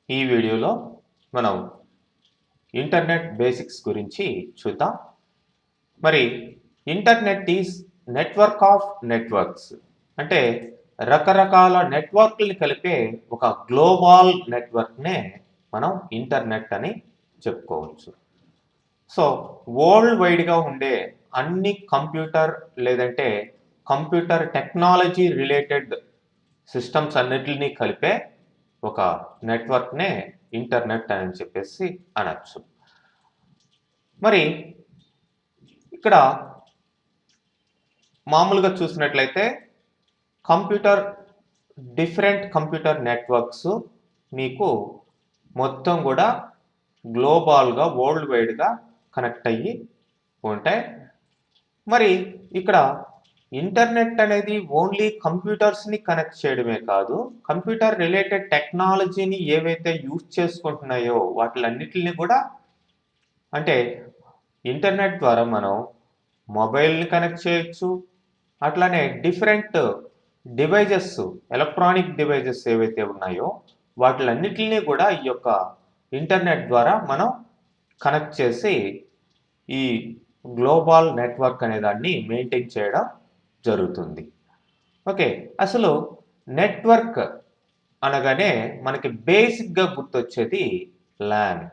ఈ వీడియోలో మనం ఇంటర్నెట్ బేసిక్స్ గురించి చూద్దాం. మరి internet is network of networks, అంటే రకరకాల నెట్వర్క్ని కలిపే ఒక గ్లోబల్ నెట్వర్క్నే మనం ఇంటర్నెట్ అని చెప్పుకోవచ్చు. సో వరల్డ్ వైడ్గా ఉండే అన్ని కంప్యూటర్ లేదంటే కంప్యూటర్ టెక్నాలజీ రిలేటెడ్ సిస్టమ్స్ అన్నిటిని కలిపే ఒక నెట్వర్క్నే ఇంటర్నెట్ అని చెప్పేసి అనొచ్చు. మరి ఇక్కడ మామూలుగా చూసినట్లయితే డిఫరెంట్ కంప్యూటర్ నెట్వర్క్స్ మీకు మొత్తం కూడా గ్లోబల్గా వరల్డ్ వైడ్గా కనెక్ట్ అయ్యి ఉంటాయి. మరి ఇక్కడ ఇంటర్నెట్ అనేది ఓన్లీ కంప్యూటర్స్ని కనెక్ట్ చేయడమే కాదు, కంప్యూటర్ రిలేటెడ్ టెక్నాలజీని ఏవైతే యూజ్ చేసుకుంటున్నాయో వాటిలన్నిటిని కూడా, అంటే ఇంటర్నెట్ ద్వారా మనం మొబైల్ని కనెక్ట్ చేయొచ్చు, అట్లానే డిఫరెంట్ డివైజెస్, ఎలక్ట్రానిక్ డివైజెస్ ఏవైతే ఉన్నాయో వాటిలన్నిటిని కూడా ఈ యొక్క ఇంటర్నెట్ ద్వారా మనం కనెక్ట్ చేసి ఈ గ్లోబల్ నెట్వర్క్ అనే దాన్ని మెయింటైన్ చేయడం జరుగుతుంది. ఓకే, అసలు నెట్వర్క్ అనగానే మనకి బేసిక్గా గుర్తొచ్చేది ల్యాన్.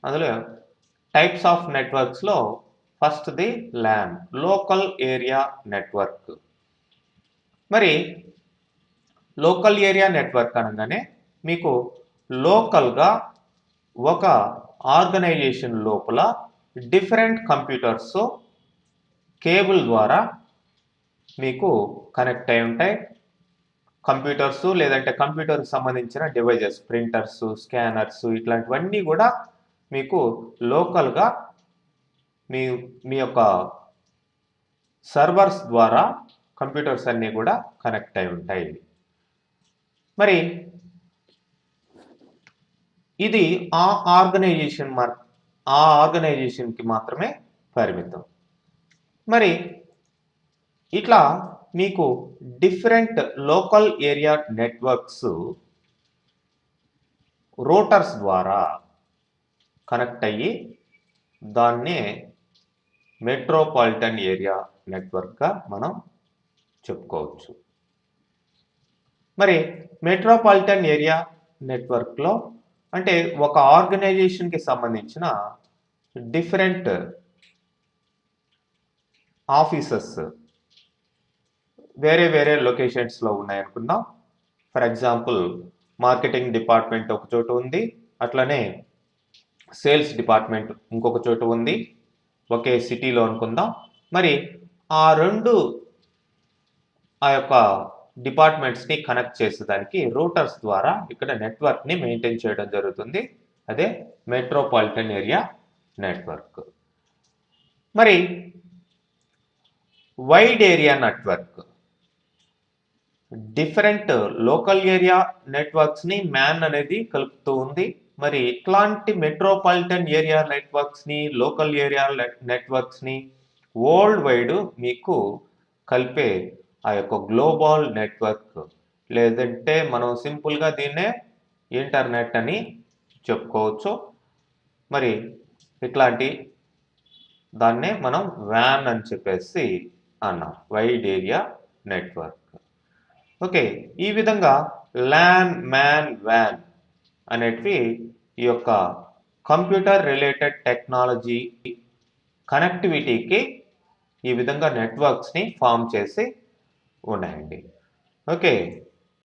అందులో టైప్స్ ఆఫ్ నెట్వర్క్స్లో ఫస్ట్ది ల్యాన్, లోకల్ ఏరియా నెట్వర్క్. మరి లోకల్ ఏరియా నెట్వర్క్ అనగానే మీకు లోకల్గా ఒక ఆర్గనైజేషన్ లోపల డిఫరెంట్ కంప్యూటర్స్ కేబుల్ ద్వారా మీకు కనెక్ట్ అయి ఉంటాయి. కంప్యూటర్స్ లేదంటే కంప్యూటర్కి సంబంధించిన డివైజెస్, ప్రింటర్స్, స్కానర్స్, ఇట్లాంటివన్నీ కూడా మీకు లోకల్గా మీ యొక్క సర్వర్స్ ద్వారా కంప్యూటర్స్ అన్నీ కూడా కనెక్ట్ అయి ఉంటాయి. మరి ఇది ఆ ఆర్గనైజేషన్కి మాత్రమే పరిమితం. మరి ఇట్లా మీకు different local area networks Reuters ద్వారా కనెక్ట్ అయ్యి దాన్నే మెట్రోపాలిటన్ ఏరియా నెట్వర్క్గా మనం చెప్పుకోవచ్చు. మరి మెట్రోపాలిటన్ ఏరియా నెట్వర్క్లో అంటే ఒక ఆర్గనైజేషన్కి సంబంధించిన డిఫరెంట్ ఆఫీసెస్ వేరే వేరే లొకేషన్స్లో ఉన్నాయనుకుందాం. ఫర్ ఎగ్జాంపుల్ మార్కెటింగ్ డిపార్ట్మెంట్ ఒక చోట ఉంది, అట్లనే సేల్స్ డిపార్ట్మెంట్ ఇంకొక చోట ఉంది, ఒకే సిటీలో అనుకుందాం. మరి ఆ యొక్క డిపార్ట్మెంట్స్ని కనెక్ట్ చేసేదానికి రూటర్స్ ద్వారా ఇక్కడ నెట్వర్క్ని మెయింటైన్ చేయడం జరుగుతుంది. అదే మెట్రోపాలిటన్ ఏరియా నెట్వర్క్. మరి wide area network different local area నెట్వర్క్స్ని మ్యాన్ అనేది కలుపుతూ ఉంది. మరి ఇట్లాంటి మెట్రోపాలిటన్ ఏరియా నెట్వర్క్స్ని, లోకల్ ఏరియా నెట్వర్క్స్ని వరల్డ్ వైడ్ మీకు కలిపే ఆ యొక్క గ్లోబల్ నెట్వర్క్, లేదంటే మనం సింపుల్గా దీన్నే ఇంటర్నెట్ అని చెప్పుకోవచ్చు. మరి ఇట్లాంటి దాన్నే మనం వ్యాన్ అని చెప్పేసి అన్నాం, వైడ్ ఏరియా నెట్వర్క్. ఓకే, ఈ విధంగా ల్యాన్, మ్యాన్, వ్యాన్ అనేటివి ఈ యొక్క కంప్యూటర్ రిలేటెడ్ టెక్నాలజీ కనెక్టివిటీకి ఈ విధంగా నెట్వర్క్స్ని ఫామ్ చేసి ఉన్నాయండి. ఓకే,